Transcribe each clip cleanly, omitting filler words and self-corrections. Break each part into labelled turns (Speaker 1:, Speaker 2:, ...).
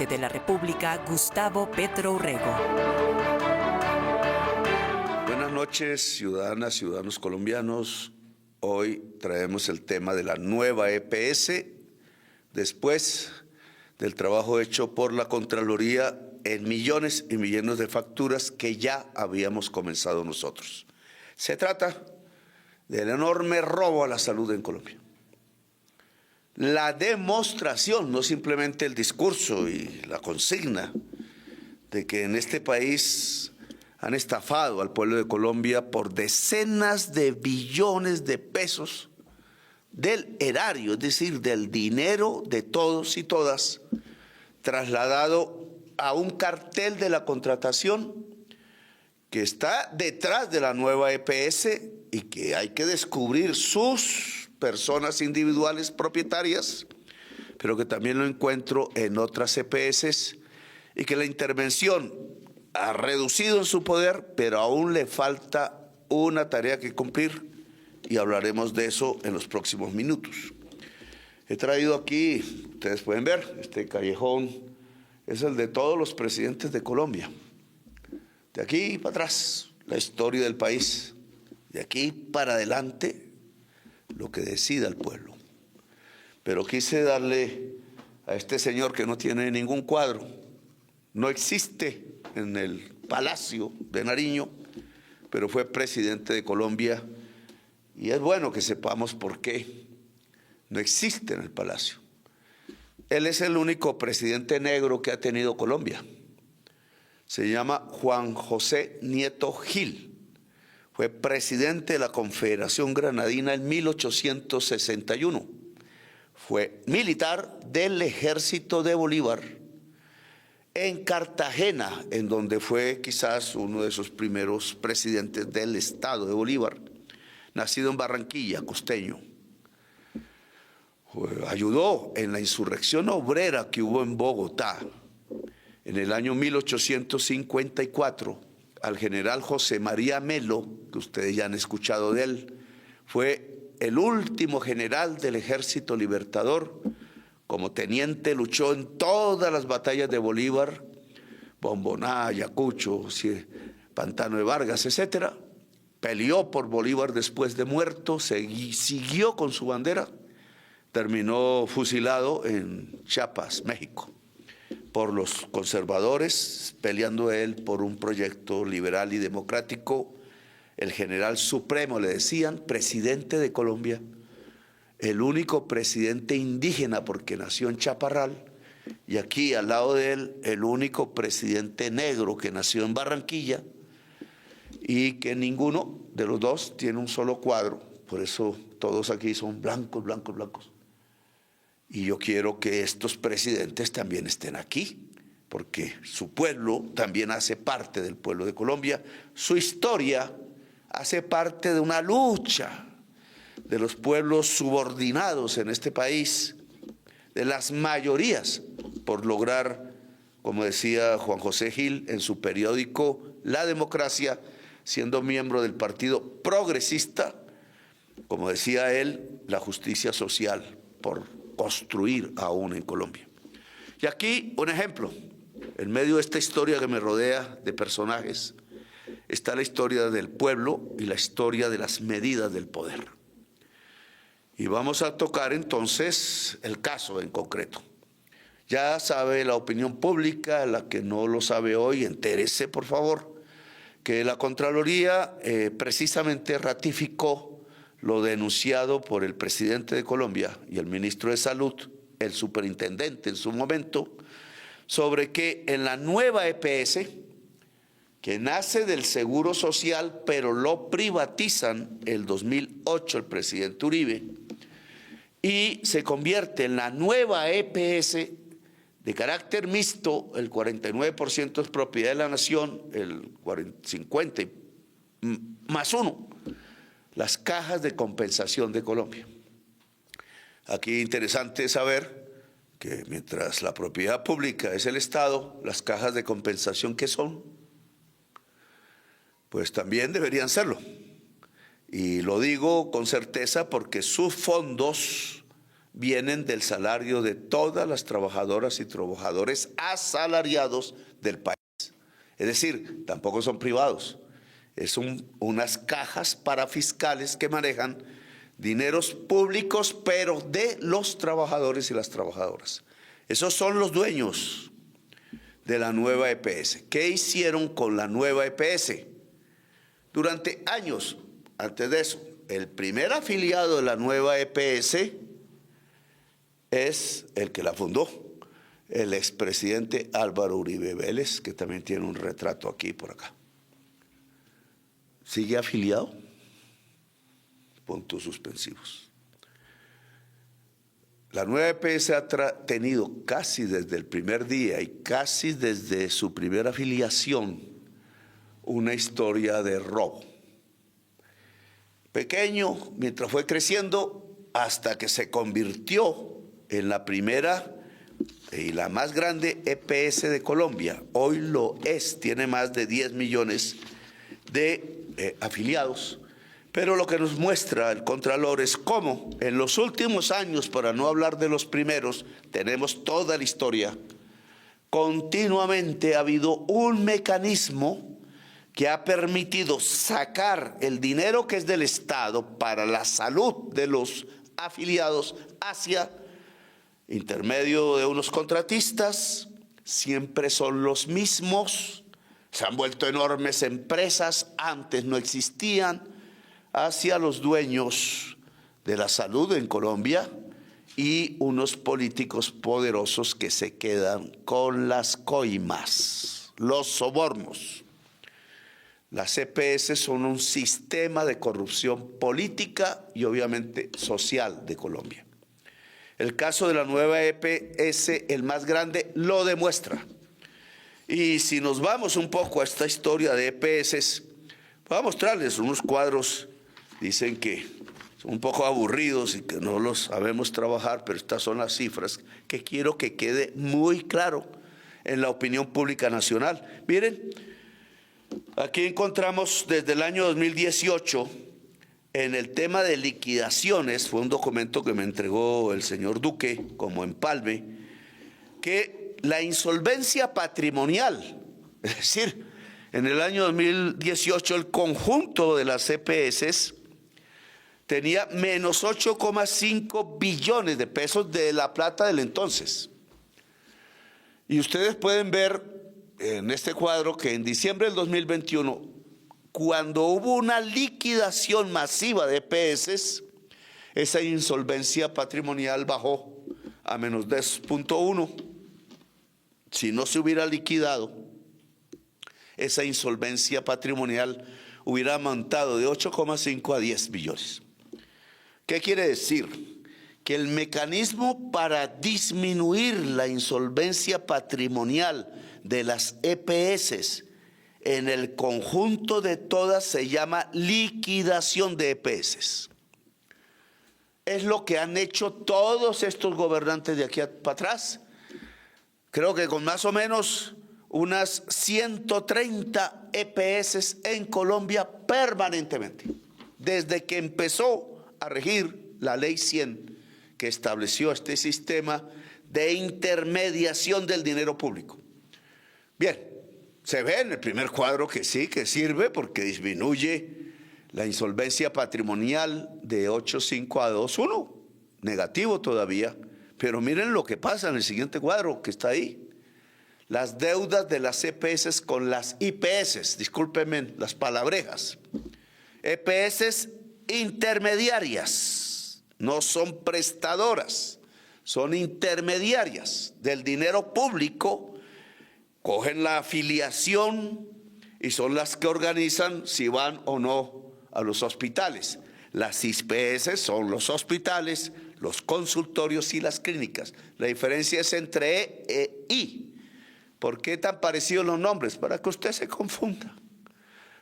Speaker 1: presidente de la República, Gustavo Petro Urrego.
Speaker 2: Buenas noches, ciudadanas, ciudadanos colombianos. Hoy traemos el tema de la nueva EPS, después del trabajo hecho por la Contraloría en millones y millones de facturas que ya habíamos comenzado nosotros. Se trata del enorme robo a la salud en Colombia. La demostración, no simplemente el discurso y la consigna, de que en este país han estafado al pueblo de Colombia por decenas de billones de pesos del erario, es decir, del dinero de todos y todas, trasladado a un cartel de la contratación que está detrás de la nueva EPS y que hay que descubrir sus personas individuales propietarias, pero que también lo encuentro en otras EPS y que la intervención ha reducido en su poder, pero aún le falta una tarea que cumplir y hablaremos de eso en los próximos minutos. He traído aquí, ustedes pueden ver, este callejón es el de todos los presidentes de Colombia. De aquí para atrás, la historia del país. De aquí para adelante, lo que decida el pueblo. Pero quise darle a este señor que no tiene ningún cuadro, no existe en el Palacio de Nariño, pero fue presidente de Colombia y es bueno que sepamos por qué no existe en el Palacio. Él es el único presidente negro que ha tenido Colombia. Se llama Juan José Nieto Gil. Fue presidente de la Confederación Granadina en 1861. Fue militar del Ejército de Bolívar en Cartagena, en donde fue quizás uno de sus primeros presidentes del Estado de Bolívar, nacido en Barranquilla, costeño. Ayudó en la insurrección obrera que hubo en Bogotá en el año 1854 al general José María Melo, que ustedes ya han escuchado de él. Fue el último general del Ejército Libertador. Como teniente luchó en todas las batallas de Bolívar, Bomboná, Ayacucho, Pantano de Vargas, etc. Peleó por Bolívar después de muerto, siguió con su bandera, terminó fusilado en Chiapas, México, por los conservadores, peleando él por un proyecto liberal y democrático. El general supremo, le decían, presidente de Colombia, el único presidente indígena porque nació en Chaparral, y aquí al lado de él, el único presidente negro que nació en Barranquilla, y que ninguno de los dos tiene un solo cuadro, por eso todos aquí son blancos, blancos, blancos. Y yo quiero que estos presidentes también estén aquí, porque su pueblo también hace parte del pueblo de Colombia. Su historia hace parte de una lucha de los pueblos subordinados en este país, de las mayorías, por lograr, como decía Juan José Gil en su periódico La Democracia, siendo miembro del Partido Progresista, como decía él, la justicia social por construir aún en Colombia. Y aquí un ejemplo, en medio de esta historia que me rodea de personajes, está la historia del pueblo y la historia de las medidas del poder. Y vamos a tocar entonces el caso en concreto. Ya sabe la opinión pública, la que no lo sabe hoy, entérese por favor, que la Contraloría precisamente ratificó lo denunciado por el presidente de Colombia y el ministro de Salud, el superintendente en su momento, sobre que en la nueva EPS, que nace del Seguro Social, pero lo privatizan el 2008 el presidente Uribe, y se convierte en la nueva EPS de carácter mixto, el 49% es propiedad de la nación, el 50 más uno, las cajas de compensación de Colombia. Aquí interesante saber que mientras la propiedad pública es el Estado, las cajas de compensación, ¿qué son? Pues también deberían serlo. Y lo digo con certeza porque sus fondos vienen del salario de todas las trabajadoras y trabajadores asalariados del país. Es decir, tampoco son privados. Es unas cajas parafiscales que manejan dineros públicos, pero de los trabajadores y las trabajadoras. Esos son los dueños de la nueva EPS. ¿Qué hicieron con la nueva EPS? Durante años, antes de eso, el primer afiliado de la nueva EPS es el que la fundó, el expresidente Álvaro Uribe Vélez, que también tiene un retrato aquí por acá. ¿Sigue afiliado? Puntos suspensivos. La nueva EPS ha tenido casi desde el primer día y casi desde su primera afiliación una historia de robo. Pequeño, mientras fue creciendo, hasta que se convirtió en la primera y la más grande EPS de Colombia. Hoy lo es, tiene más de 10 millones de afiliados. Pero lo que nos muestra el Contralor es cómo en los últimos años, para no hablar de los primeros, tenemos toda la historia, continuamente ha habido un mecanismo que ha permitido sacar el dinero que es del Estado para la salud de los afiliados hacia intermedio de unos contratistas. Siempre son los mismos, se han vuelto enormes empresas, antes no existían, hacia los dueños de la salud en Colombia y unos políticos poderosos que se quedan con las coimas, los sobornos. Las EPS son un sistema de corrupción política y obviamente social de Colombia. El caso de la nueva EPS, el más grande, lo demuestra. Y si nos vamos un poco a esta historia de EPS, voy a mostrarles unos cuadros. Dicen que son un poco aburridos y que no los sabemos trabajar, pero estas son las cifras que quiero que quede muy claro en la opinión pública nacional. Miren, aquí encontramos desde el año 2018, en el tema de liquidaciones, fue un documento que me entregó el señor Duque como empalme, que la insolvencia patrimonial, es decir, en el año 2018 el conjunto de las EPS tenía menos 8,5 billones de pesos de la plata del entonces. Y ustedes pueden ver en este cuadro que en diciembre del 2021, cuando hubo una liquidación masiva de EPS, esa insolvencia patrimonial bajó a menos 10,1. Si no se hubiera liquidado, esa insolvencia patrimonial hubiera aumentado de 8,5 a 10 billones. ¿Qué quiere decir? Que el mecanismo para disminuir la insolvencia patrimonial de las EPS en el conjunto de todas se llama liquidación de EPS. Es lo que han hecho todos estos gobernantes de aquí para atrás. Creo que con más o menos unas 130 EPS en Colombia permanentemente, desde que empezó a regir la Ley 100, que estableció este sistema de intermediación del dinero público. Bien, se ve en el primer cuadro que sí, que sirve porque disminuye la insolvencia patrimonial de 8,5 a 2,1, negativo todavía, pero miren lo que pasa en el siguiente cuadro que está ahí. Las deudas de las EPS con las IPS, discúlpenme las palabrejas, EPS intermediarias, no son prestadoras, son intermediarias del dinero público, cogen la afiliación y son las que organizan si van o no a los hospitales. Las IPS son los hospitales, los consultorios y las clínicas. La diferencia es entre E e I. ¿Por qué tan parecidos los nombres? Para que usted se confunda,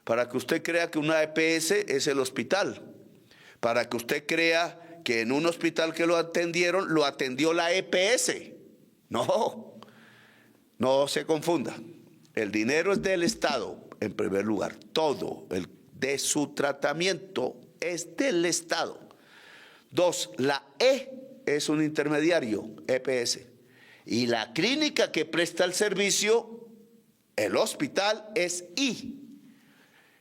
Speaker 2: para que usted crea que una EPS es el hospital, para que usted crea que en un hospital que lo atendieron, lo atendió la EPS. No, no se confunda. El dinero es del Estado, en primer lugar. Todo el de su tratamiento es del Estado. Dos, la E es un intermediario, EPS. Y la clínica que presta el servicio, el hospital, es I.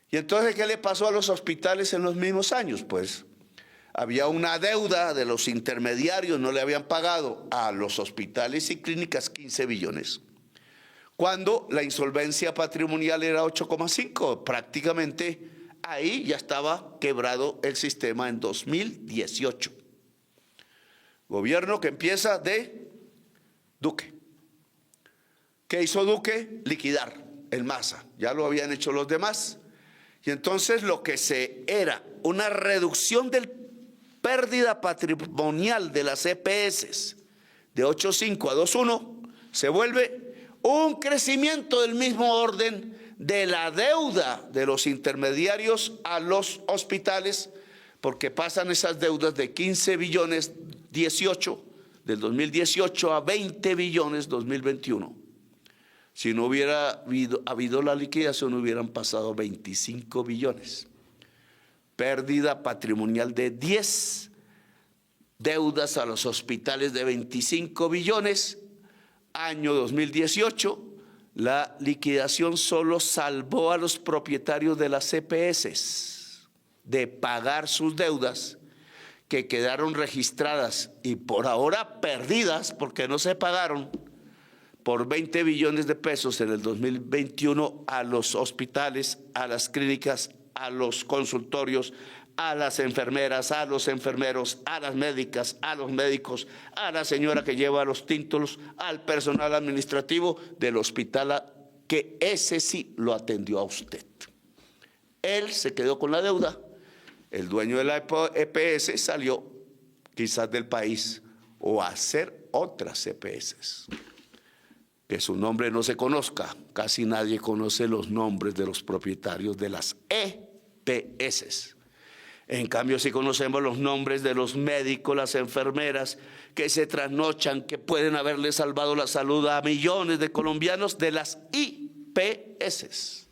Speaker 2: Y entonces, ¿qué le pasó a los hospitales en los mismos años? Pues había una deuda de los intermediarios, no le habían pagado a los hospitales y clínicas 15 billones. Cuando la insolvencia patrimonial era 8,5, prácticamente ahí ya estaba quebrado el sistema en 2018. Gobierno que empieza de Duque. ¿Qué hizo Duque? Liquidar en masa. Ya lo habían hecho los demás. Y entonces lo que era una reducción del pérdida patrimonial de las EPS de 8,5 a 2,1 se vuelve un crecimiento del mismo orden de la deuda de los intermediarios a los hospitales, porque pasan esas deudas de 15 billones 18 del 2018 a 20 billones 2021. Si no hubiera habido la liquidación, hubieran pasado 25 billones. Pérdida patrimonial de 10, deudas a los hospitales de 25 billones. Año 2018, la liquidación solo salvó a los propietarios de las EPS de pagar sus deudas que quedaron registradas y por ahora perdidas porque no se pagaron por 20 billones de pesos en el 2021 a los hospitales, a las clínicas, a los consultorios, a las enfermeras, a los enfermeros, a las médicas, a los médicos, a la señora que lleva los títulos, al personal administrativo del hospital, que ese sí lo atendió a usted. Él se quedó con la deuda, el dueño de la EPS salió quizás del país o a hacer otras EPS. Que su nombre no se conozca, casi nadie conoce los nombres de los propietarios de las EPS. En cambio, sí conocemos los nombres de los médicos, las enfermeras que se trasnochan, que pueden haberle salvado la salud a millones de colombianos de las IPS.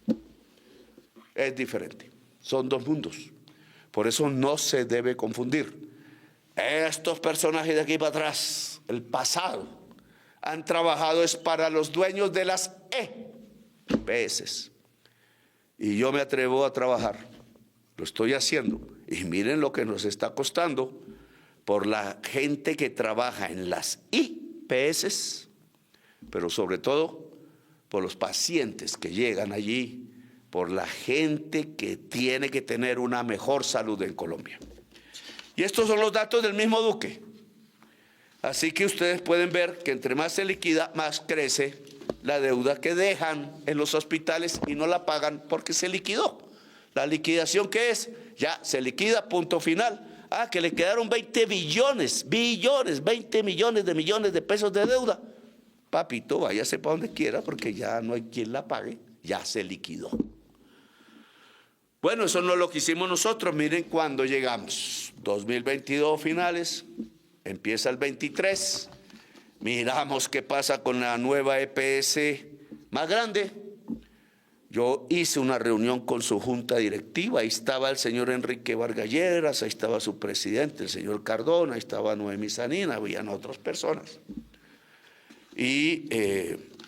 Speaker 2: Es diferente, son dos mundos. Por eso no se debe confundir. Estos personajes de aquí para atrás, el pasado, han trabajado es para los dueños de las EPS. Y yo me atrevo a trabajar, lo estoy haciendo. Y miren lo que nos está costando por la gente que trabaja en las IPS, pero sobre todo por los pacientes que llegan allí, por la gente que tiene que tener una mejor salud en Colombia. Y estos son los datos del mismo Duque. Así que ustedes pueden ver que entre más se liquida, más crece la deuda que dejan en los hospitales y no la pagan porque se liquidó. La liquidación, ¿qué es? Ya se liquida, punto final. Ah, que le quedaron 20 billones, 20 millones de pesos de deuda. Papito, váyase para donde quiera porque ya no hay quien la pague, ya se liquidó. Bueno, eso no es lo que hicimos nosotros. Miren cuando llegamos. 2022 finales, empieza el 23. Miramos qué pasa con la nueva EPS más grande. Yo hice una reunión con su junta directiva, ahí estaba el señor Enrique Vargas Lleras, ahí estaba su presidente, el señor Cardona, ahí estaba Noemí Sanina, habían otras personas. Y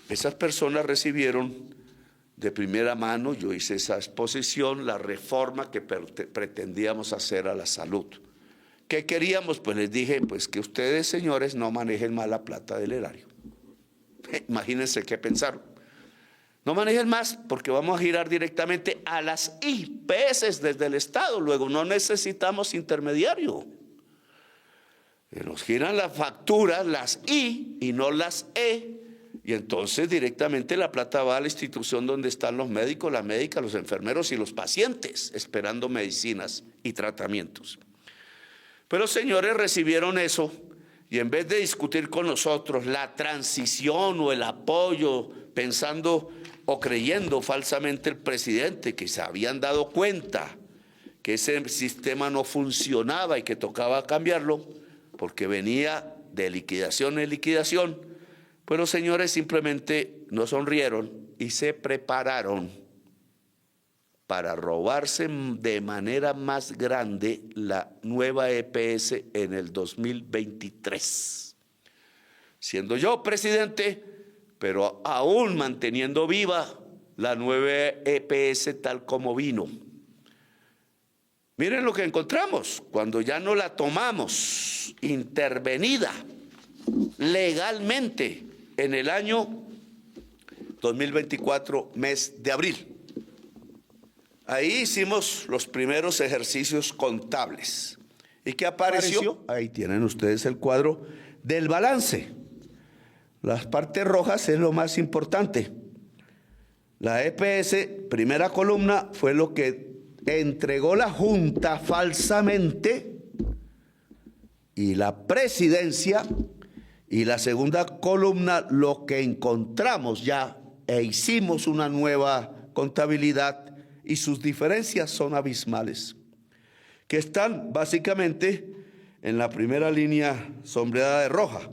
Speaker 2: esas personas recibieron de primera mano, yo hice esa exposición, la reforma que pretendíamos hacer a la salud. ¿Qué queríamos? Pues les dije, pues que ustedes, señores, no manejen más la plata del erario. Imagínense qué pensaron. No manejen más porque vamos a girar directamente a las IPS desde el Estado. Luego no necesitamos intermediario. Nos giran las facturas, las I y no las E. Y entonces directamente la plata va a la institución donde están los médicos, las médicas, los enfermeros y los pacientes esperando medicinas y tratamientos. Pero los señores recibieron eso y en vez de discutir con nosotros la transición o el apoyo, pensando o creyendo falsamente el presidente que se habían dado cuenta que ese sistema no funcionaba y que tocaba cambiarlo porque venía de liquidación en liquidación, pues los señores simplemente no sonrieron y se prepararon para robarse de manera más grande la nueva EPS en el 2023. Siendo yo presidente, pero aún manteniendo viva la nueva EPS tal como vino. Miren lo que encontramos cuando ya no la tomamos intervenida legalmente en el año 2024, mes de abril. Ahí hicimos los primeros ejercicios contables. ¿Y qué apareció? Ahí tienen ustedes el cuadro del balance. Las partes rojas es lo más importante. La EPS, primera columna, fue lo que entregó la Junta falsamente y la presidencia, y la segunda columna, lo que encontramos ya e hicimos una nueva contabilidad y sus diferencias son abismales, que están básicamente en la primera línea sombreada de roja.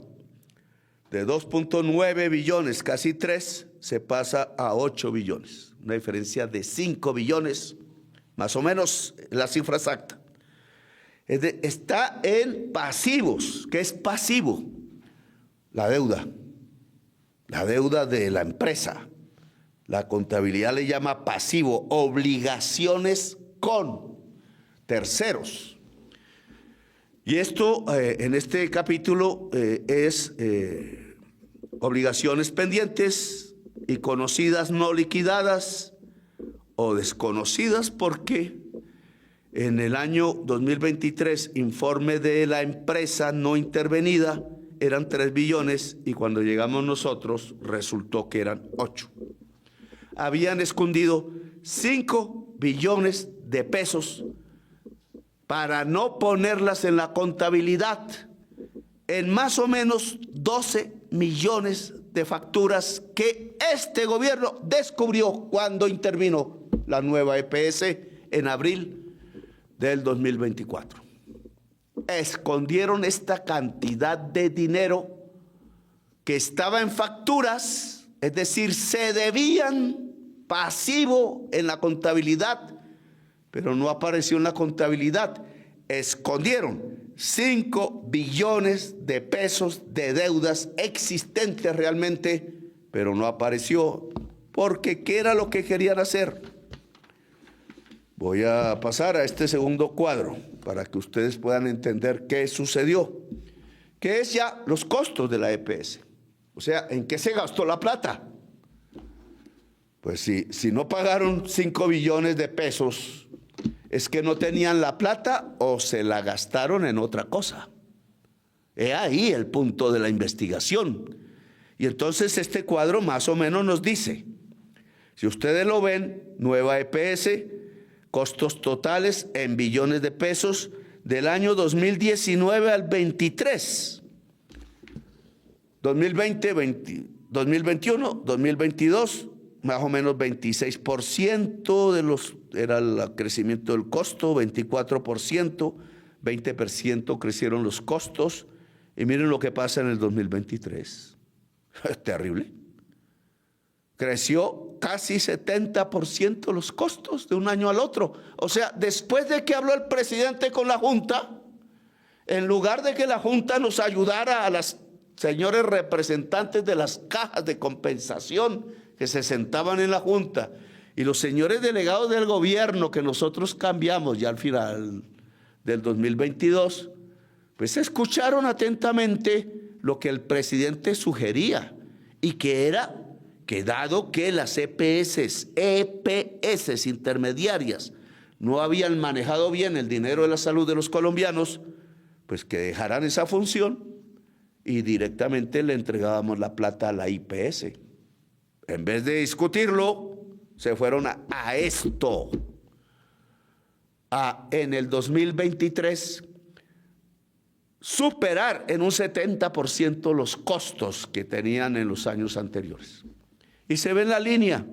Speaker 2: De 2.9 billones, casi 3, se pasa a 8 billones. Una diferencia de 5 billones, más o menos la cifra exacta. Está en pasivos. ¿Qué es pasivo? La deuda de la empresa. La contabilidad le llama pasivo, obligaciones con terceros. Y esto en este capítulo es obligaciones pendientes y conocidas no liquidadas o desconocidas, porque en el año 2023, informe de la empresa no intervenida, eran 3 billones y cuando llegamos nosotros resultó que eran 8. Habían escondido 5 billones de pesos para no ponerlas en la contabilidad, en más o menos 12 millones de facturas que este gobierno descubrió cuando intervino la nueva EPS en abril del 2024. Escondieron esta cantidad de dinero que estaba en facturas, es decir, se debían pasivo en la contabilidad, pero no apareció en la contabilidad. Escondieron 5 billones de pesos de deudas existentes realmente, pero no apareció, porque ¿qué era lo que querían hacer? Voy a pasar a este segundo cuadro para que ustedes puedan entender qué sucedió, que es ya los costos de la EPS. O sea, ¿en qué se gastó la plata? Pues si no pagaron 5 billones de pesos, es que no tenían la plata o se la gastaron en otra cosa. He ahí el punto de la investigación. Y entonces este cuadro más o menos nos dice, si ustedes lo ven, nueva EPS, costos totales en billones de pesos del año 2019 al 23. 2020, 2021, 2022, más o menos 26% era el crecimiento del costo, 24%, 20% crecieron los costos. Y miren lo que pasa en el 2023. Es terrible. Creció casi 70% los costos de un año al otro. O sea, después de que habló el presidente con la Junta, en lugar de que la Junta nos ayudara a las señores representantes de las cajas de compensación que se sentaban en la Junta y los señores delegados del gobierno que nosotros cambiamos ya al final del 2022, pues escucharon atentamente lo que el presidente sugería, y que era que dado que las EPS intermediarias no habían manejado bien el dinero de la salud de los colombianos, pues que dejaran esa función y directamente le entregábamos la plata a la IPS. En vez de discutirlo, se fueron a esto. En el 2023, superar en un 70% los costos que tenían en los años anteriores. Y se ve en la línea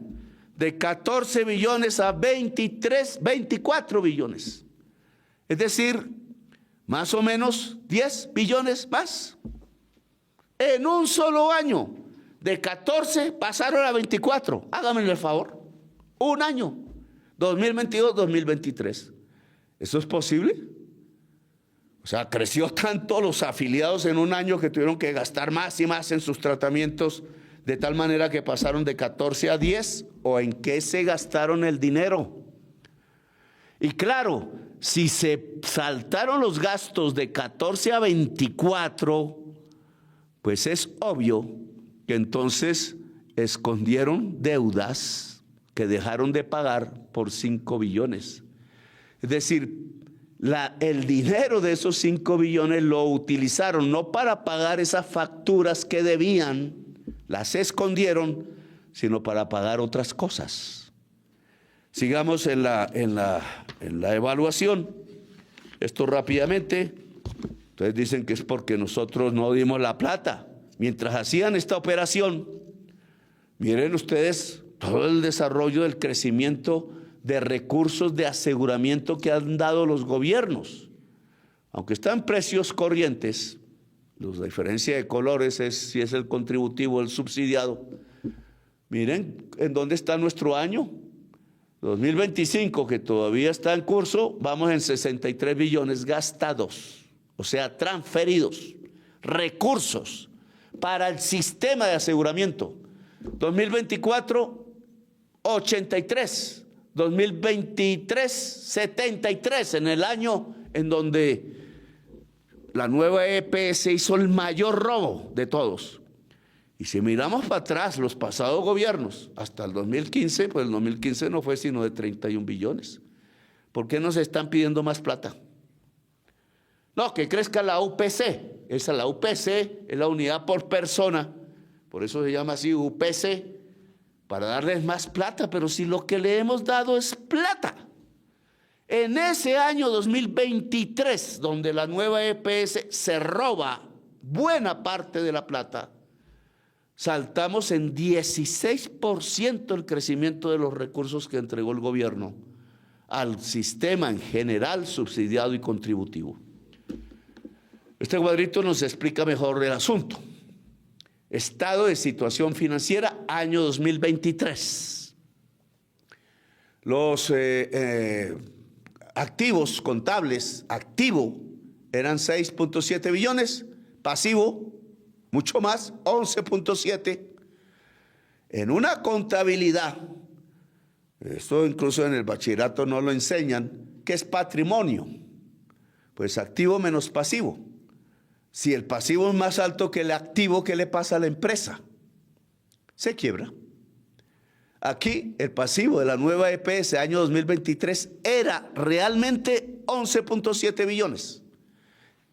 Speaker 2: de 14 billones a 24 billones. Es decir, más o menos 10 billones más. En un solo año, de 14 pasaron a 24. Háganme el favor. Un año. 2022, 2023. ¿Eso es posible? O sea, creció tanto los afiliados en un año que tuvieron que gastar más y más en sus tratamientos, de tal manera que pasaron de 14 a 10, ¿o en qué se gastaron el dinero? Y claro, si se saltaron los gastos de 14 a 24, pues es obvio que entonces escondieron deudas que dejaron de pagar por 5 billones. Es decir, el dinero de esos 5 billones lo utilizaron no para pagar esas facturas que debían, las escondieron, sino para pagar otras cosas. Sigamos en la evaluación. Esto rápidamente. Entonces dicen que es porque nosotros no dimos la plata. Mientras hacían esta operación, miren ustedes todo el desarrollo del crecimiento de recursos de aseguramiento que han dado los gobiernos. Aunque están precios corrientes, la diferencia de colores es si es el contributivo o el subsidiado. Miren en dónde está nuestro año. 2025, que todavía está en curso, vamos en 63 billones gastados, o sea, transferidos, recursos para el sistema de aseguramiento. 2024, 83, 2023, 73, en el año en donde la nueva EPS hizo el mayor robo de todos. Y si miramos para atrás los pasados gobiernos, hasta el 2015, pues el 2015 no fue sino de 31 billones. ¿Por qué nos están pidiendo más plata? No, que crezca la UPC. La UPC es la unidad por persona, por eso se llama así UPC, para darles más plata, pero si lo que le hemos dado es plata. En ese año 2023, donde la nueva EPS se roba buena parte de la plata, saltamos en 16% el crecimiento de los recursos que entregó el gobierno al sistema en general, subsidiado y contributivo. Este cuadrito nos explica mejor el asunto. Estado de situación financiera, año 2023. Los activos contables, activo, eran 6.7 billones, pasivo, mucho más, 11.7. En una contabilidad, esto incluso en el bachillerato no lo enseñan, ¿qué es patrimonio? Pues activo menos pasivo. Si el pasivo es más alto que el activo, ¿qué le pasa a la empresa? Se quiebra. Aquí el pasivo de la nueva EPS año 2023 era realmente 11.7 billones.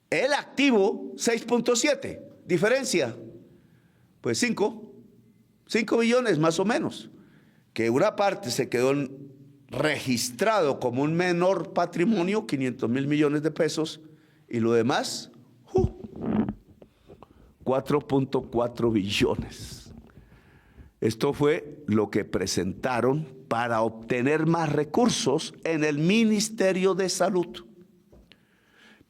Speaker 2: El activo 6.7. ¿Diferencia? Pues 5 billones más o menos. Que una parte se quedó registrado como un menor patrimonio, 500.000 millones de pesos, y lo demás, 4.4 billones. Esto fue lo que presentaron para obtener más recursos en el Ministerio de Salud.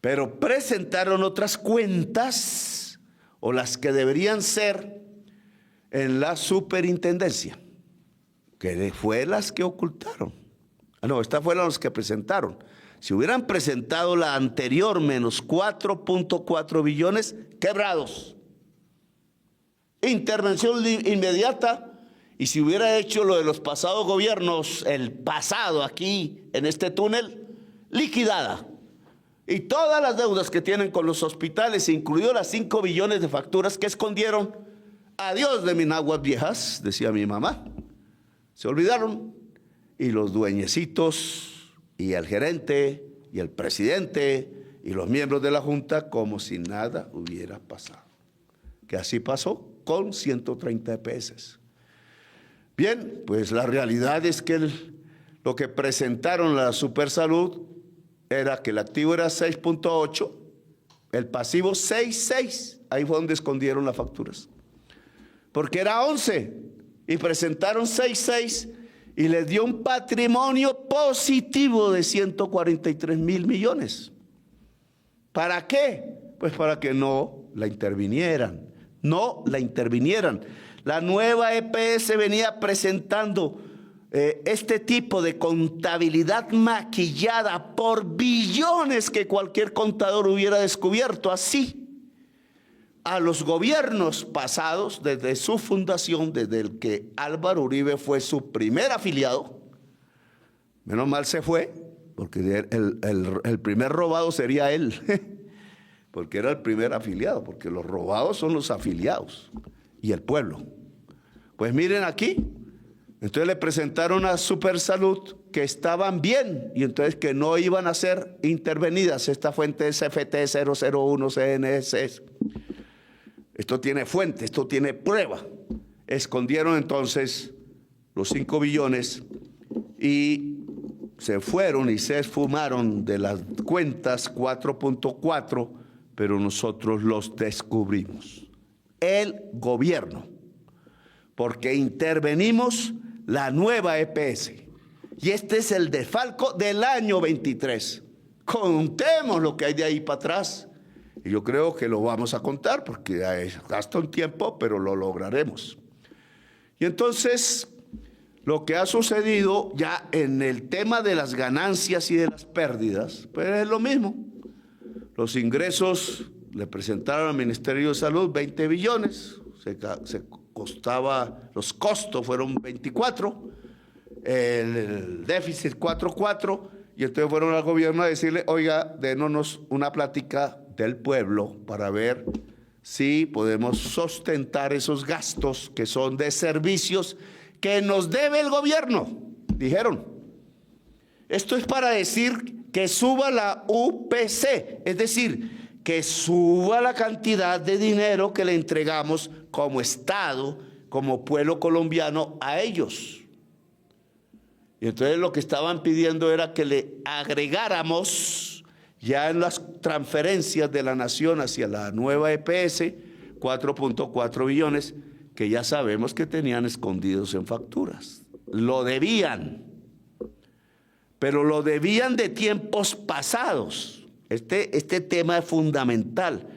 Speaker 2: Pero presentaron otras cuentas, o las que deberían ser, en la superintendencia, que fue las que ocultaron. No, estas fueron las que presentaron. Si hubieran presentado la anterior, menos 4.4 billones, quebrados. Intervención inmediata. Y si hubiera hecho lo de los pasados gobiernos, el pasado aquí, en este túnel, liquidada. Y todas las deudas que tienen con los hospitales, incluido las 5 billones de facturas que escondieron, adiós de mis aguas viejas, decía mi mamá. Se olvidaron. Y los dueñecitos, y el gerente, y el presidente, y los miembros de la Junta, como si nada hubiera pasado. Que así pasó con 130 EPS. Bien, pues la realidad es que lo que presentaron la Supersalud era que el activo era 6.8, el pasivo 6.6. Ahí fue donde escondieron las facturas. Porque era 11 y presentaron 6.6 y les dio un patrimonio positivo de 143.000 millones. ¿Para qué? Pues para que no la intervinieran. La nueva EPS venía presentando este tipo de contabilidad maquillada por billones que cualquier contador hubiera descubierto así a los gobiernos pasados, desde su fundación, desde el que Álvaro Uribe fue su primer afiliado. Menos mal se fue, porque el primer robado sería él, porque era el primer afiliado, porque los robados son los afiliados y el pueblo. Pues miren aquí, entonces le presentaron a Supersalud que estaban bien y entonces que no iban a ser intervenidas. Esta fuente es FT 001 CNS. Esto tiene fuente, esto tiene prueba. Escondieron entonces los 5 billones y se fueron y se esfumaron de las cuentas 4.4, pero nosotros los descubrimos. El gobierno, porque intervenimos la nueva EPS. Y este es el desfalco del año 23. Contemos lo que hay de ahí para atrás. Y yo creo que lo vamos a contar porque gasta un tiempo, pero lo lograremos. Y entonces, lo que ha sucedido ya en el tema de las ganancias y de las pérdidas, pues es lo mismo. Los ingresos le presentaron al Ministerio de Salud 20 billones, se costaba, los costos fueron 24, el déficit 4.4, y entonces fueron al gobierno a decirle, oiga, dénos una plática del pueblo para ver si podemos sustentar esos gastos que son de servicios que nos debe el gobierno, dijeron. Esto es para decir que suba la UPC, es decir, que suba la cantidad de dinero que le entregamos como Estado, como pueblo colombiano a ellos. Y entonces lo que estaban pidiendo era que le agregáramos ya en las transferencias de la nación hacia la nueva EPS 4.4 billones que ya sabemos que tenían escondidos en facturas. Lo debían, pero lo debían de tiempos pasados. Este tema es fundamental.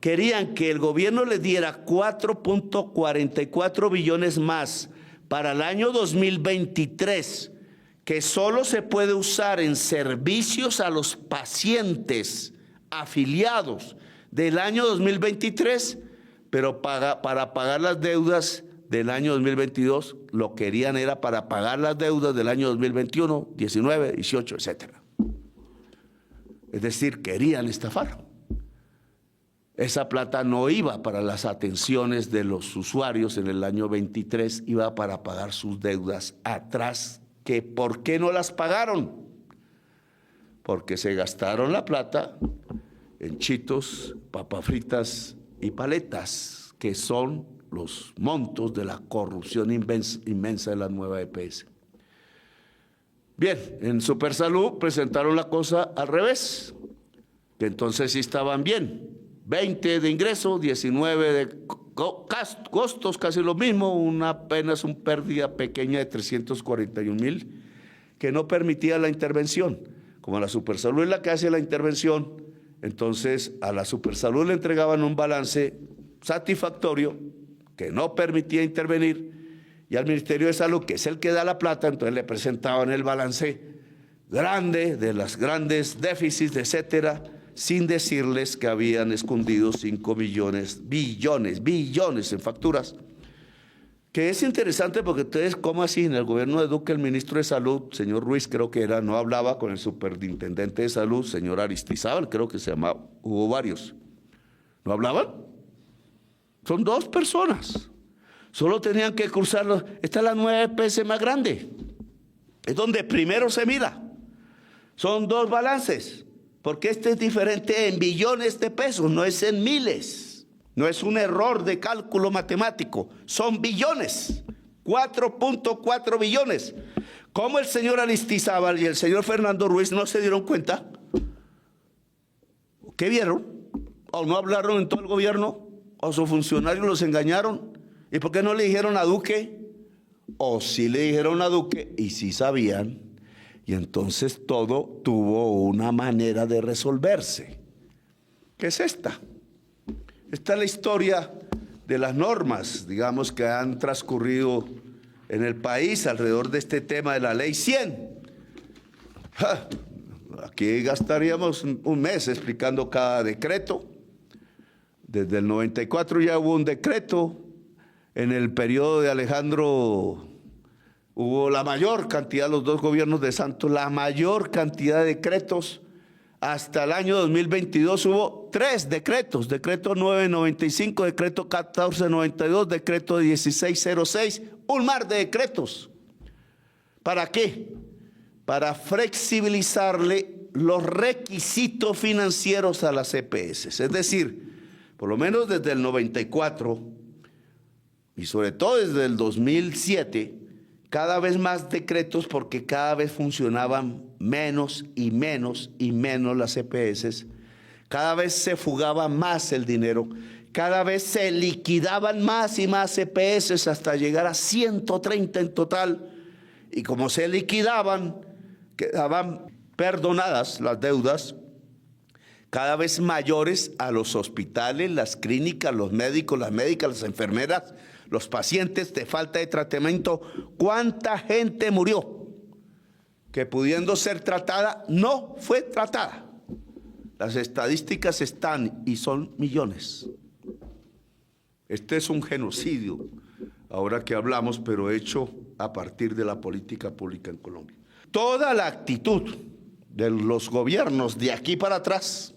Speaker 2: Querían que el gobierno les diera 4.44 billones más para el año 2023, que solo se puede usar en servicios a los pacientes afiliados del año 2023, pero para pagar las deudas del año 2022, lo querían era para pagar las deudas del año 2021, 19, 18, etcétera. Es decir, querían estafar. Esa plata no iba para las atenciones de los usuarios en el año 23, iba para pagar sus deudas atrás. ¿Que por qué no las pagaron? Porque se gastaron la plata en chitos, papas fritas y paletas, que son los montos de la corrupción inmensa de la nueva EPS. Bien, en Supersalud presentaron la cosa al revés, que entonces sí estaban bien. 20 de ingresos, 19 de costos, casi lo mismo, apenas una pérdida pequeña de 341,000 que no permitía la intervención. Como la Supersalud es la que hace la intervención, entonces a la Supersalud le entregaban un balance satisfactorio que no permitía intervenir, y al Ministerio de Salud, que es el que da la plata, entonces le presentaban el balance grande de los grandes déficits, etcétera, sin decirles que habían escondido 5 billones en facturas. Que es interesante porque ustedes, ¿cómo así? En el gobierno de Duque, el ministro de Salud, señor Ruiz, creo que era, no hablaba con el superintendente de Salud, señor Aristizábal, creo que se llamaba, hubo varios. ¿No hablaban? Son 2 personas. Solo tenían que cruzarlo. Esta es la nueva EPS más grande. Es donde primero se mira. Son 2 balances. Porque este es diferente en billones de pesos, no es en miles. No es un error de cálculo matemático, son billones. 4.4 billones. ¿Cómo el señor Aristizábal y el señor Fernando Ruiz no se dieron cuenta? ¿Qué vieron? ¿O no hablaron en todo el gobierno? ¿O sus funcionarios los engañaron? ¿Y por qué no le dijeron a Duque? ¿O sí le dijeron a Duque y sí sabían? Y entonces todo tuvo una manera de resolverse. ¿Qué es esta? Esta es la historia de las normas, digamos, que han transcurrido en el país alrededor de este tema de la ley 100. Aquí gastaríamos un mes explicando cada decreto. Desde el 94 ya hubo un decreto. En el periodo de Alejandro hubo la mayor cantidad, los dos gobiernos de Santos, la mayor cantidad de decretos. Hasta el año 2022 hubo 3 decretos: decreto 995, decreto 1492, decreto 1606, un mar de decretos. ¿Para qué? Para flexibilizarle los requisitos financieros a las EPS. Es decir, por lo menos desde el 94 y sobre todo desde el 2007, cada vez más decretos, porque cada vez funcionaban menos y menos y menos las EPS, cada vez se fugaba más el dinero, cada vez se liquidaban más y más EPS hasta llegar a 130 en total, y como se liquidaban, quedaban perdonadas las deudas cada vez mayores a los hospitales, las clínicas, los médicos, las médicas, las enfermeras, los pacientes de falta de tratamiento. ¿Cuánta gente murió que pudiendo ser tratada no fue tratada? Las estadísticas están y son millones. Este es un genocidio, ahora que hablamos, pero hecho a partir de la política pública en Colombia. Toda la actitud de los gobiernos de aquí para atrás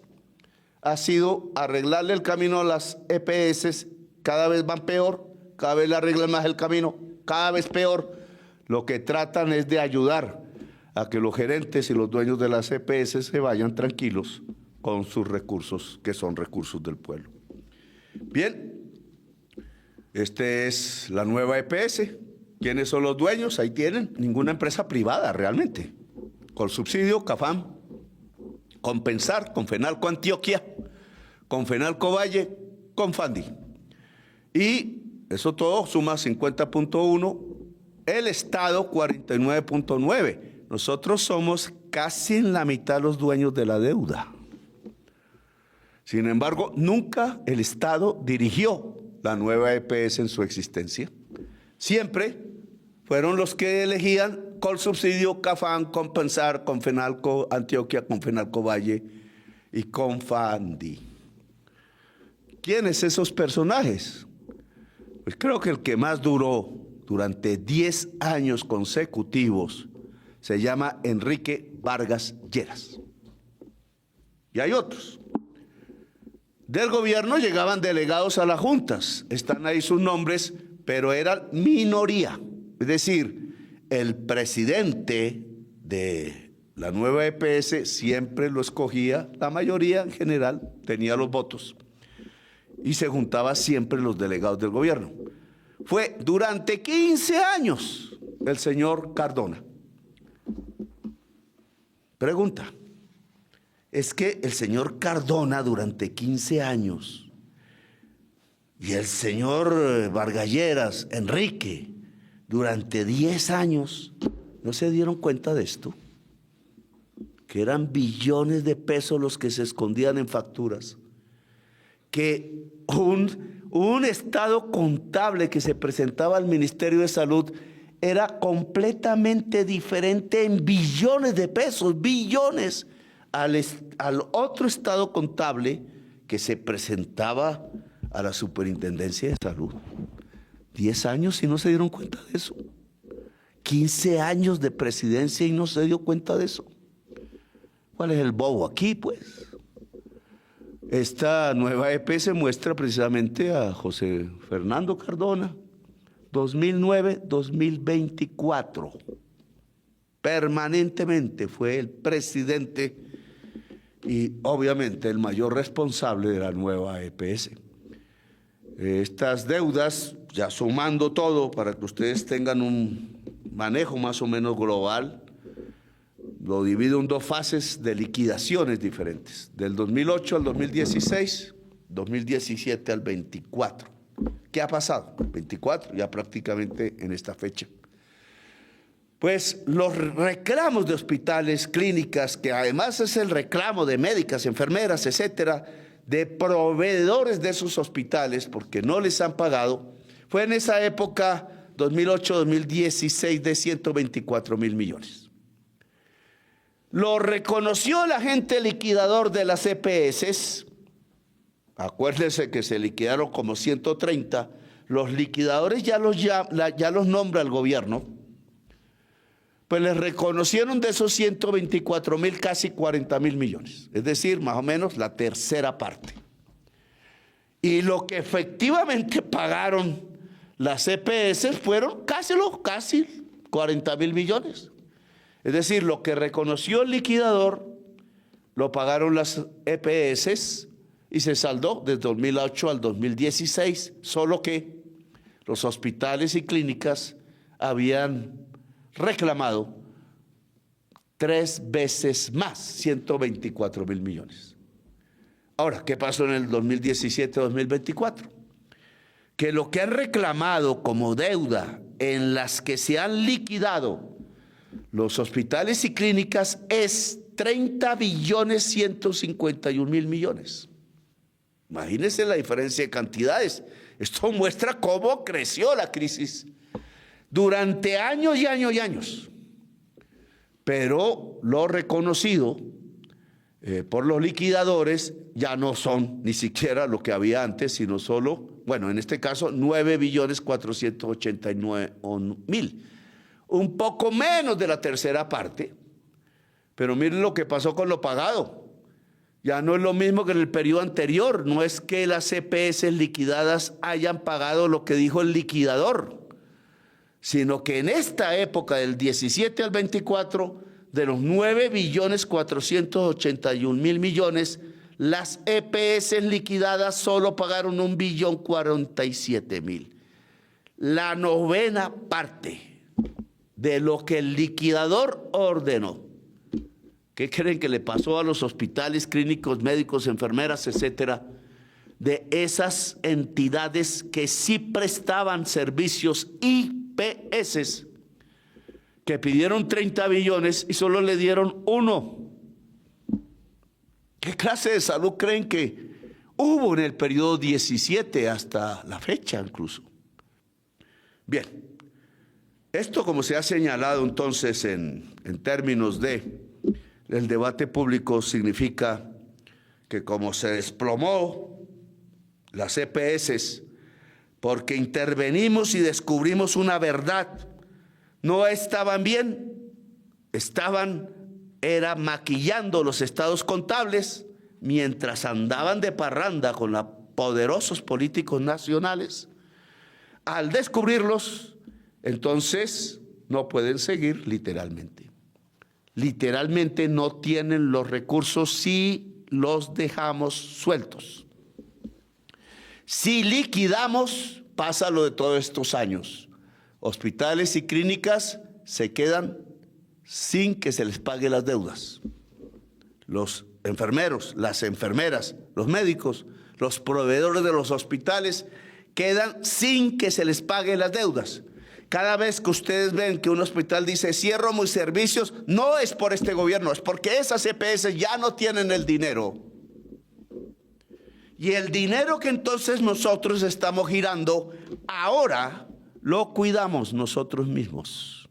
Speaker 2: ha sido arreglarle el camino a las EPS. Cada vez van peor, cada vez le arreglan más el camino, cada vez peor. Lo que tratan es de ayudar a que los gerentes y los dueños de las EPS se vayan tranquilos con sus recursos, que son recursos del pueblo. Bien, esta es la nueva EPS. ¿Quiénes son los dueños? Ahí tienen. Ninguna empresa privada realmente. Con subsidio, CAFAM, Compensar, Confenalco Antioquia, Confenalco Valle, Confandi. Y eso todo suma 50.1, el Estado 49.9. Nosotros somos casi en la mitad los dueños de la deuda. Sin embargo, nunca el Estado dirigió la nueva EPS en su existencia. Siempre fueron los que elegían con subsidio CAFAM, Compensar, Confenalco Antioquia, Confenalco Valle y Confandi. ¿Quiénes esos personajes? Pues creo que el que más duró durante 10 años consecutivos se llama Enrique Vargas Lleras. Y hay otros. Del gobierno llegaban delegados a las juntas, están ahí sus nombres, pero eran minoría. Es decir, el presidente de la nueva EPS siempre lo escogía, la mayoría en general tenía los votos, y se juntaba siempre los delegados del gobierno. Fue durante 15 años el señor Cardona. Pregunta, es que el señor Cardona durante 15 años y el señor Vargas Lleras, Enrique, durante 10 años, ¿no se dieron cuenta de esto? Que eran billones de pesos los que se escondían en facturas, que un estado contable que se presentaba al Ministerio de Salud era completamente diferente en billones de pesos, billones, al otro estado contable que se presentaba a la Superintendencia de Salud. 10 años y no se dieron cuenta de eso. 15 años de presidencia y no se dio cuenta de eso. ¿Cuál es el bobo aquí, pues? Esta nueva EPS muestra precisamente a José Fernando Cardona, 2009-2024. Permanentemente fue el presidente y obviamente el mayor responsable de la nueva EPS. Estas deudas, ya sumando todo para que ustedes tengan un manejo más o menos global, lo divido en 2 fases de liquidaciones diferentes, del 2008 al 2016, 2017 al 24. ¿Qué ha pasado? 24, ya prácticamente en esta fecha. Pues los reclamos de hospitales, clínicas, que además es el reclamo de médicas, enfermeras, etcétera, de proveedores de esos hospitales porque no les han pagado, fue en esa época 2008-2016 de 124.000 millones. Lo reconoció el agente liquidador de las EPS. Acuérdense que se liquidaron como 130. Los liquidadores ya los nombra el gobierno. Pues les reconocieron de esos 124.000 casi 40.000 millones. Es decir, más o menos la tercera parte. Y lo que efectivamente pagaron las EPS fueron casi 40.000 millones. Es decir, lo que reconoció el liquidador lo pagaron las EPS y se saldó desde 2008 al 2016, solo que los hospitales y clínicas habían reclamado 3 veces más, 124.000 millones. Ahora, ¿qué pasó en el 2017-2024? Que lo que han reclamado como deuda en las que se han liquidado los hospitales y clínicas es 30.151.000 millones. Imagínense la diferencia de cantidades. Esto muestra cómo creció la crisis durante años y años y años. Pero lo reconocido por los liquidadores ya no son ni siquiera lo que había antes, sino solo, bueno, en este caso 9.489.000. Un poco menos de la tercera parte, pero miren lo que pasó con lo pagado. Ya no es lo mismo que en el periodo anterior. No es que las EPS liquidadas hayan pagado lo que dijo el liquidador, sino que en esta época del 17 al 24, de los 9.481.000 millones, las EPS liquidadas solo pagaron 1.047.000. La novena parte de lo que el liquidador ordenó. ¿Qué creen que le pasó a los hospitales, clínicos, médicos, enfermeras, etcétera? De esas entidades que sí prestaban servicios IPS, que pidieron 30 billones y solo le dieron 1. ¿Qué clase de salud creen que hubo en el periodo 17 hasta la fecha incluso? Bien. Esto, como se ha señalado entonces en términos de el debate público, significa que como se desplomó las EPS porque intervenimos y descubrimos una verdad, no estaban bien, era maquillando los estados contables mientras andaban de parranda con los poderosos políticos nacionales. Al descubrirlos, entonces no pueden seguir literalmente. Literalmente no tienen los recursos si los dejamos sueltos. Si liquidamos, pasa lo de todos estos años. Hospitales y clínicas se quedan sin que se les pague las deudas. Los enfermeros, las enfermeras, los médicos, los proveedores de los hospitales quedan sin que se les pague las deudas. Cada vez que ustedes ven que un hospital dice cierro mis servicios, no es por este gobierno, es porque esas EPS ya no tienen el dinero. Y el dinero que entonces nosotros estamos girando, ahora lo cuidamos nosotros mismos.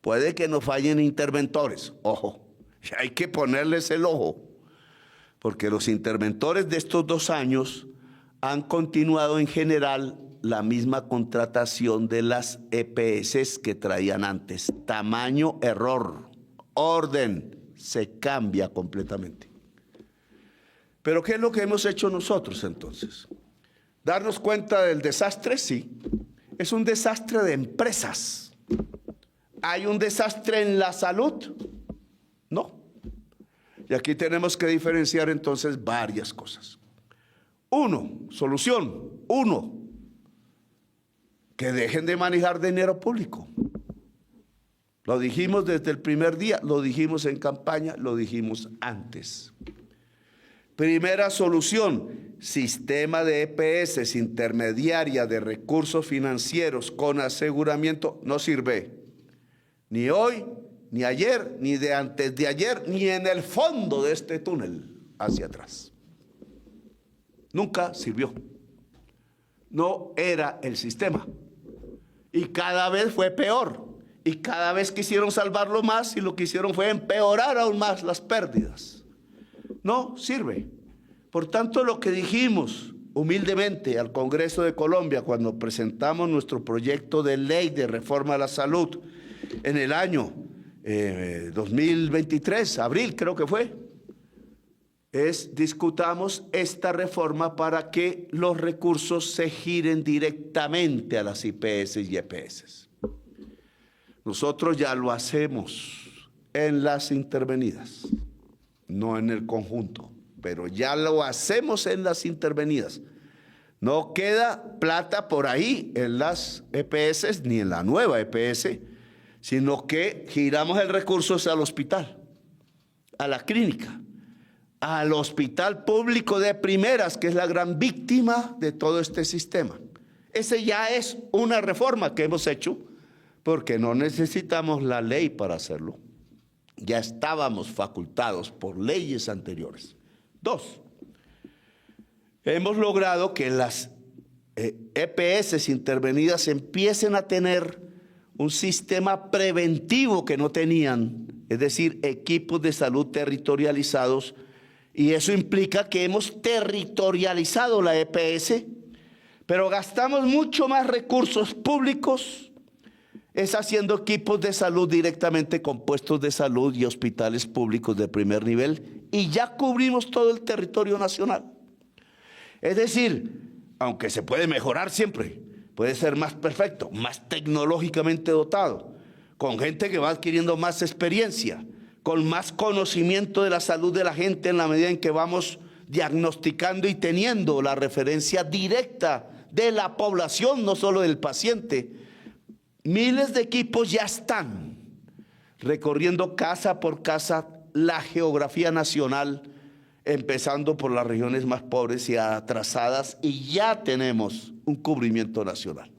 Speaker 2: Puede que nos fallen interventores, ojo, hay que ponerles el ojo, porque los interventores de estos 2 años han continuado en general la misma contratación de las EPS que traían antes. Tamaño, error, orden, se cambia completamente. Pero ¿qué es lo que hemos hecho nosotros entonces? ¿Darnos cuenta del desastre? Sí. Es un desastre de empresas. ¿Hay un desastre en la salud? No. Y aquí tenemos que diferenciar entonces varias cosas. Solución, que dejen de manejar dinero público. Lo dijimos desde el primer día, lo dijimos en campaña, lo dijimos antes. Primera solución, sistema de EPS intermediaria de recursos financieros con aseguramiento no sirve. Ni hoy, ni ayer, ni de antes de ayer, ni en el fondo de este túnel hacia atrás. Nunca sirvió. No era el sistema. Y cada vez fue peor. Y cada vez quisieron salvarlo más y lo que hicieron fue empeorar aún más las pérdidas. No sirve. Por tanto, lo que dijimos humildemente al Congreso de Colombia cuando presentamos nuestro proyecto de ley de reforma a la salud en el año 2023, abril creo que fue, es discutamos esta reforma para que los recursos se giren directamente a las IPS y EPS. Nosotros ya lo hacemos en las intervenidas, no en el conjunto, pero ya lo hacemos en las intervenidas. No queda plata por ahí en las EPS ni en la nueva EPS, sino que giramos el recurso al hospital, a la clínica, al hospital público de primeras, que es la gran víctima de todo este sistema. Ese ya es una reforma que hemos hecho, porque no necesitamos la ley para hacerlo. Ya estábamos facultados por leyes anteriores. 2, hemos logrado que las EPS intervenidas empiecen a tener un sistema preventivo que no tenían, es decir, equipos de salud territorializados, y eso implica que hemos territorializado la EPS, pero gastamos mucho más recursos públicos es haciendo equipos de salud directamente con puestos de salud y hospitales públicos de primer nivel, y ya cubrimos todo el territorio nacional. Es decir, aunque se puede mejorar siempre, puede ser más perfecto, más tecnológicamente dotado, con gente que va adquiriendo más experiencia, con más conocimiento de la salud de la gente en la medida en que vamos diagnosticando y teniendo la referencia directa de la población, no solo del paciente. Miles de equipos ya están recorriendo casa por casa la geografía nacional, empezando por las regiones más pobres y atrasadas, y ya tenemos un cubrimiento nacional.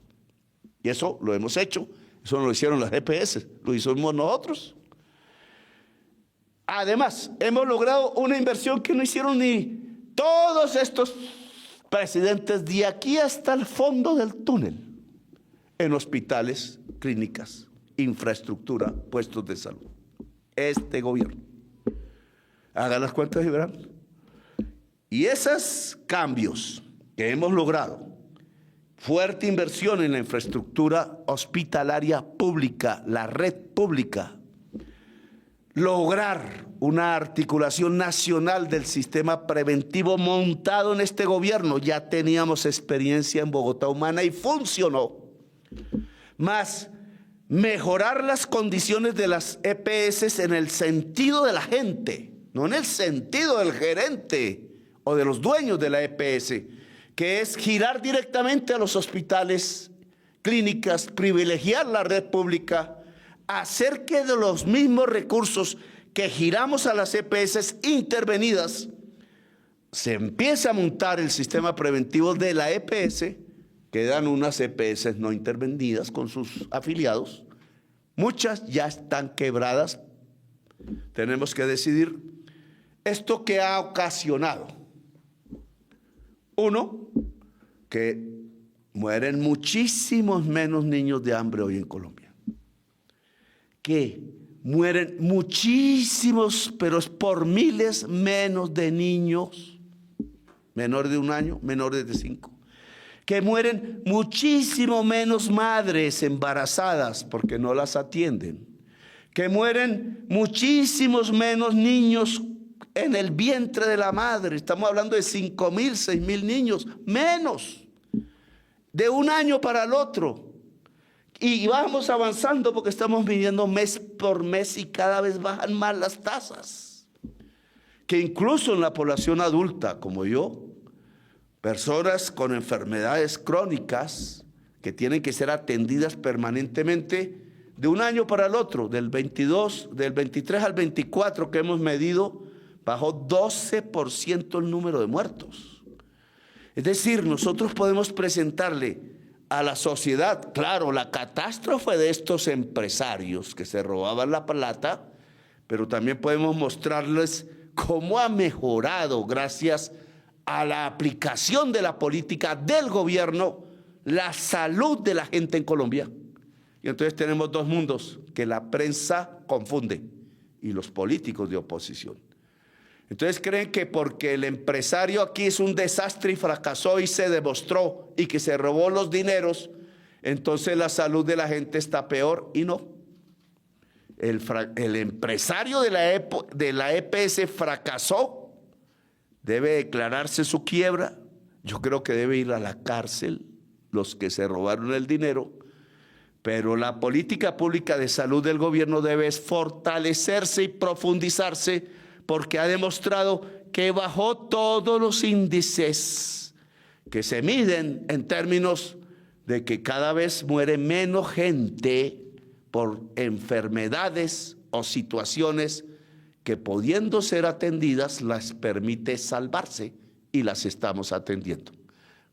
Speaker 2: Y eso lo hemos hecho, eso no lo hicieron las EPS, lo hicimos nosotros. Además, hemos logrado una inversión que no hicieron ni todos estos presidentes de aquí hasta el fondo del túnel, en hospitales, clínicas, infraestructura, puestos de salud. Este gobierno. Hagan las cuentas y verán. Y esos cambios que hemos logrado, fuerte inversión en la infraestructura hospitalaria pública, la red pública, lograr una articulación nacional del sistema preventivo montado en este gobierno. Ya teníamos experiencia en Bogotá Humana y funcionó. Más mejorar las condiciones de las EPS en el sentido de la gente, no en el sentido del gerente o de los dueños de la EPS, que es girar directamente a los hospitales, clínicas, privilegiar la red pública, hacer que de los mismos recursos que giramos a las EPS intervenidas, se empiece a montar el sistema preventivo de la EPS. Quedan unas EPS no intervenidas con sus afiliados. Muchas ya están quebradas. Tenemos que decidir esto que ha ocasionado. Uno, que mueren muchísimos menos niños de hambre hoy en Colombia. Que mueren muchísimos, pero es por miles menos de niños, menores de 1 año, menores de 5. Que mueren muchísimo menos madres embarazadas porque no las atienden, que mueren muchísimos menos niños en el vientre de la madre. Estamos hablando de 5.000, 6.000 niños, menos, de 1 año para el otro. Y vamos avanzando porque estamos viviendo mes por mes y cada vez bajan más las tasas. Que incluso en la población adulta, como yo, personas con enfermedades crónicas que tienen que ser atendidas permanentemente, de 1 año para el otro, del 23 al 24 que hemos medido, bajó 12% el número de muertos. Es decir, nosotros podemos presentarle a la sociedad, claro, la catástrofe de estos empresarios que se robaban la plata, pero también podemos mostrarles cómo ha mejorado gracias a la aplicación de la política del gobierno la salud de la gente en Colombia. Y entonces tenemos dos mundos que la prensa confunde y los políticos de oposición. Entonces creen que porque el empresario aquí es un desastre y fracasó y se demostró y que se robó los dineros, entonces la salud de la gente está peor, y no. El empresario de la EPS fracasó, debe declararse su quiebra. Yo creo que debe ir a la cárcel los que se robaron el dinero, pero la política pública de salud del gobierno debe fortalecerse y profundizarse, porque ha demostrado que bajó todos los índices que se miden en términos de que cada vez muere menos gente por enfermedades o situaciones que, pudiendo ser atendidas, las permite salvarse, y las estamos atendiendo.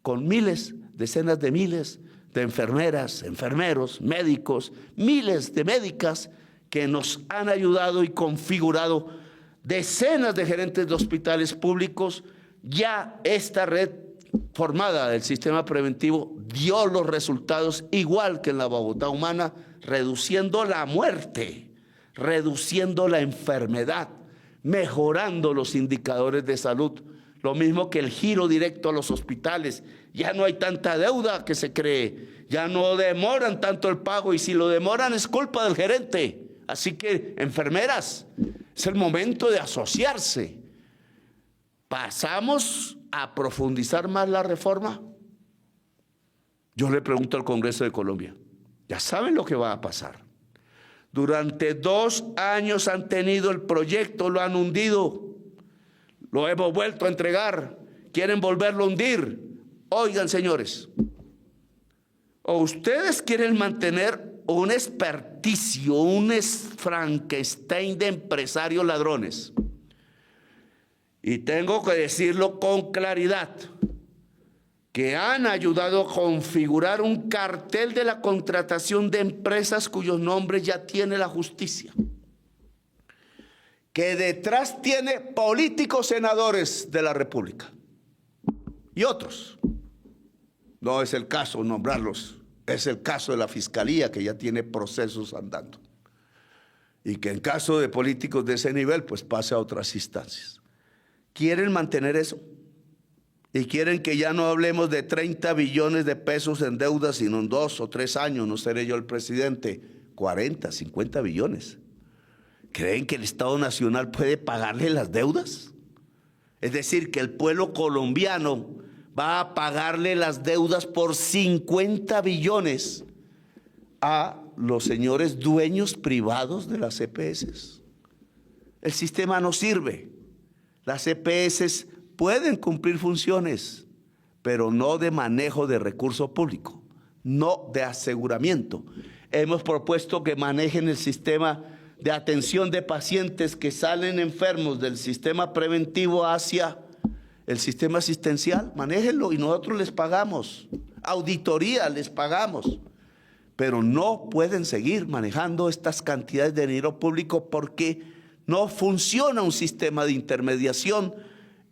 Speaker 2: Con miles, decenas de miles de enfermeras, enfermeros, médicos, miles de médicas que nos han ayudado y configurado decenas de gerentes de hospitales públicos. Ya esta red formada del sistema preventivo dio los resultados igual que en la Bogotá humana, reduciendo la muerte, reduciendo la enfermedad, mejorando los indicadores de salud. Lo mismo que el giro directo a los hospitales. Ya no hay tanta deuda que se cree, ya no demoran tanto el pago, y si lo demoran es culpa del gerente. Así que, enfermeras, es el momento de asociarse. ¿Pasamos a profundizar más la reforma? Yo le pregunto al Congreso de Colombia, ya saben lo que va a pasar. Durante 2 años han tenido el proyecto, lo han hundido, lo hemos vuelto a entregar, quieren volverlo a hundir. Oigan, señores, o ustedes quieren mantener un experticio, un Frankenstein de empresarios ladrones. Y tengo que decirlo con claridad, que han ayudado a configurar un cartel de la contratación de empresas cuyos nombres ya tiene la justicia, que detrás tiene políticos senadores de la República y otros. No es el caso nombrarlos, es el caso de la Fiscalía, que ya tiene procesos andando, y que en caso de políticos de ese nivel pues pase a otras instancias. Quieren mantener eso y quieren que ya no hablemos de 30 billones de pesos en deuda, sino en 2 o 3 años, no seré yo el presidente, 40, 50 billones. ¿Creen que el Estado Nacional puede pagarle las deudas? Es decir, que el pueblo colombiano va a pagarle las deudas por 50 billones a los señores dueños privados de las EPS. El sistema no sirve. Las EPS pueden cumplir funciones, pero no de manejo de recurso público, no de aseguramiento. Hemos propuesto que manejen el sistema de atención de pacientes que salen enfermos del sistema preventivo hacia el sistema asistencial. Manéjenlo y nosotros les pagamos, auditoría les pagamos, pero no pueden seguir manejando estas cantidades de dinero público, porque no funciona un sistema de intermediación,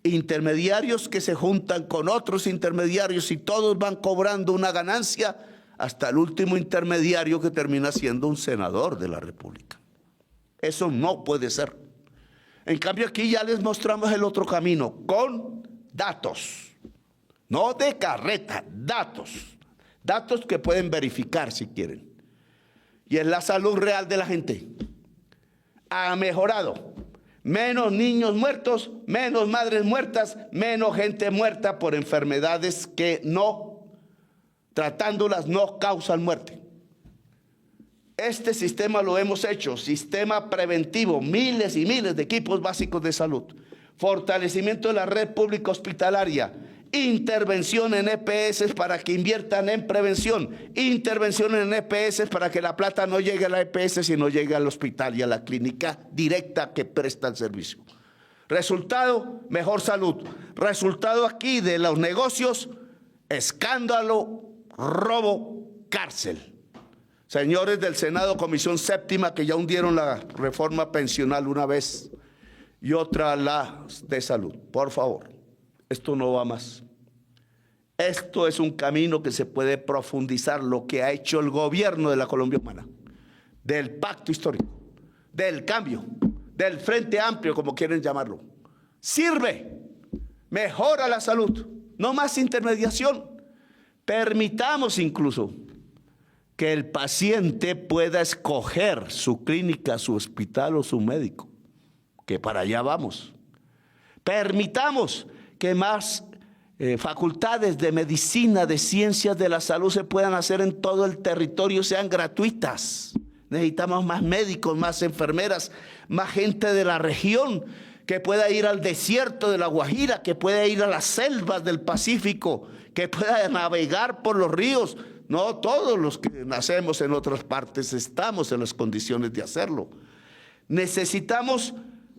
Speaker 2: intermediarios que se juntan con otros intermediarios y todos van cobrando una ganancia, hasta el último intermediario que termina siendo un senador de la República. Eso no puede ser. En cambio, aquí ya les mostramos el otro camino, con datos, no de carreta, datos que pueden verificar si quieren. Y es la salud real de la gente. Ha mejorado. Menos niños muertos, menos madres muertas, menos gente muerta por enfermedades que no, tratándolas, no causan muerte. Este sistema lo hemos hecho, sistema preventivo, miles y miles de equipos básicos de salud, fortalecimiento de la red pública hospitalaria, intervención en EPS para que inviertan en prevención, intervención en EPS para que la plata no llegue a la EPS, sino llegue al hospital y a la clínica directa que presta el servicio. Resultado, mejor salud. Resultado aquí de los negocios, escándalo, robo, cárcel. Señores del Senado, Comisión Séptima, que ya hundieron la reforma pensional una vez y otra la de salud, por favor, esto no va más. Esto es un camino que se puede profundizar, lo que ha hecho el gobierno de la Colombia Humana, del pacto histórico, del cambio, del Frente Amplio, como quieren llamarlo. Sirve, mejora la salud, no más intermediación. Permitamos incluso que el paciente pueda escoger su clínica, su hospital o su médico, que para allá vamos. Permitamos que más facultades de medicina, de ciencias de la salud se puedan hacer en todo el territorio, sean gratuitas. Necesitamos más médicos, más enfermeras, más gente de la región que pueda ir al desierto de La Guajira, que pueda ir a las selvas del Pacífico, que pueda navegar por los ríos. No todos los que nacemos en otras partes estamos en las condiciones de hacerlo. Necesitamos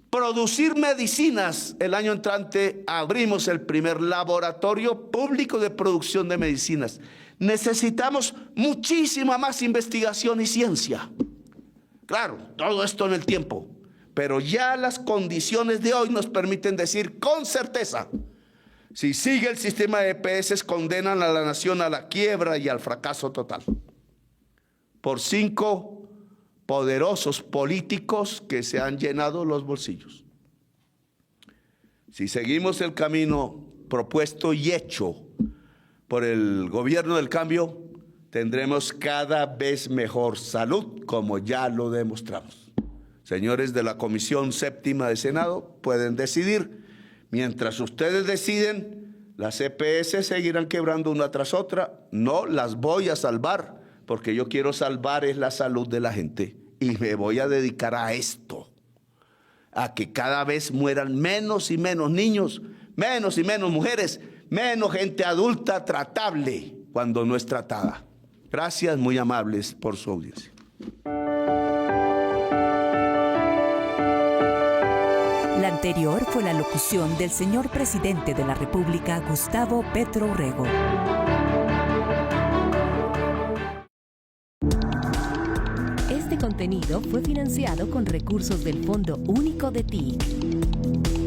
Speaker 2: producir medicinas. El año entrante abrimos el primer laboratorio público de producción de medicinas. Necesitamos muchísima más investigación y ciencia. Claro, todo esto en el tiempo, pero ya las condiciones de hoy nos permiten decir con certeza: si sigue el sistema de EPS, condenan a la nación a la quiebra y al fracaso total. Por 5 poderosos políticos que se han llenado los bolsillos. Si seguimos el camino propuesto y hecho por el gobierno del cambio, tendremos cada vez mejor salud, como ya lo demostramos. Señores de la Comisión Séptima de Senado, pueden decidir. Mientras ustedes deciden, las EPS seguirán quebrando una tras otra. No las voy a salvar, porque yo quiero salvar es la salud de la gente. Y me voy a dedicar a esto, a que cada vez mueran menos y menos niños, menos y menos mujeres, menos gente adulta tratable cuando no es tratada. Gracias, muy amables por su audiencia.
Speaker 1: La anterior fue la locución del señor presidente de la República, Gustavo Petro Urrego.
Speaker 3: Este contenido fue financiado con recursos del Fondo Único de TIC.